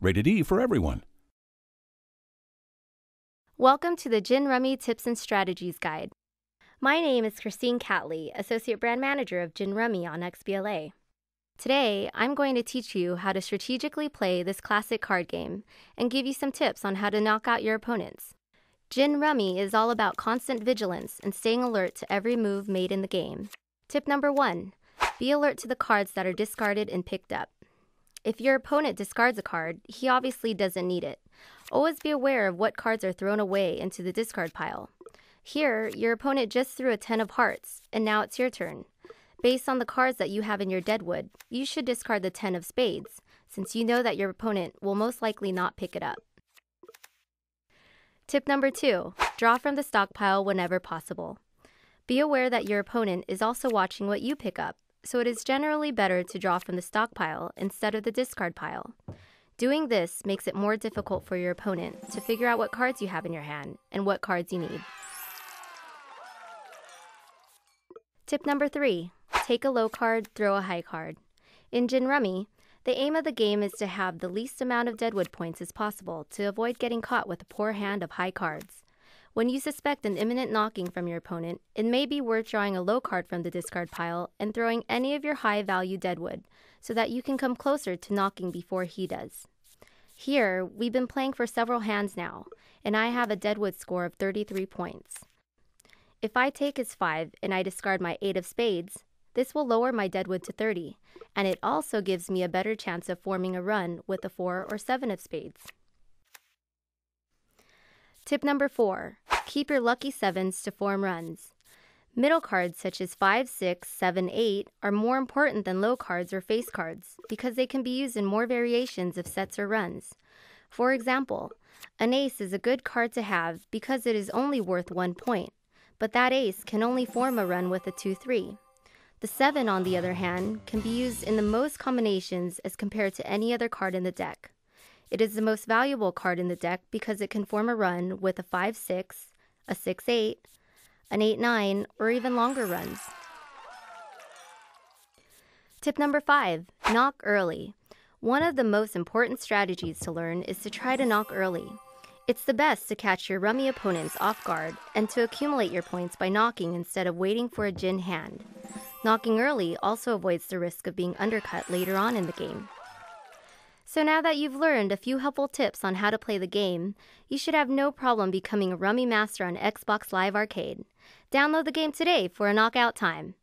Rated E for everyone. Welcome to the Gin Rummy Tips and Strategies Guide. My name is Christine Catley, Associate Brand Manager of Gin Rummy on XBLA. Today, I'm going to teach you how to strategically play this classic card game and give you some tips on how to knock out your opponents. Gin Rummy is all about constant vigilance and staying alert to every move made in the game. Tip number 1, be alert to the cards that are discarded and picked up. If your opponent discards a card, he obviously doesn't need it. Always be aware of what cards are thrown away into the discard pile. Here, your opponent just threw a 10 of hearts, and now it's your turn. Based on the cards that you have in your deadwood, you should discard the 10 of spades, since you know that your opponent will most likely not pick it up. Tip number 2, draw from the stockpile whenever possible. Be aware that your opponent is also watching what you pick up, so it is generally better to draw from the stockpile instead of the discard pile. Doing this makes it more difficult for your opponent to figure out what cards you have in your hand and what cards you need. Tip number 3, take a low card, throw a high card. In Gin Rummy, the aim of the game is to have the least amount of deadwood points as possible to avoid getting caught with a poor hand of high cards. When you suspect an imminent knocking from your opponent, it may be worth drawing a low card from the discard pile and throwing any of your high-value deadwood so that you can come closer to knocking before he does. Here, we've been playing for several hands now, and I have a deadwood score of 33 points. If I take his 5 and I discard my 8 of spades, this will lower my deadwood to 30, and it also gives me a better chance of forming a run with a 4 or 7 of spades. Tip number 4, keep your lucky 7s to form runs. Middle cards such as 5, 6, 7, 8 are more important than low cards or face cards because they can be used in more variations of sets or runs. For example, an ace is a good card to have because it is only worth 1 point, but that ace can only form a run with a 2-3. The 7, on the other hand, can be used in the most combinations as compared to any other card in the deck. It is the most valuable card in the deck because it can form a run with a 5-6, a 6-8, an 8-9, or even longer runs. Tip number 5, knock early. One of the most important strategies to learn is to try to knock early. It's the best to catch your rummy opponents off guard and to accumulate your points by knocking instead of waiting for a gin hand. Knocking early also avoids the risk of being undercut later on in the game. So now that you've learned a few helpful tips on how to play the game, you should have no problem becoming a Rummy Master on Xbox Live Arcade. Download the game today for a knockout time.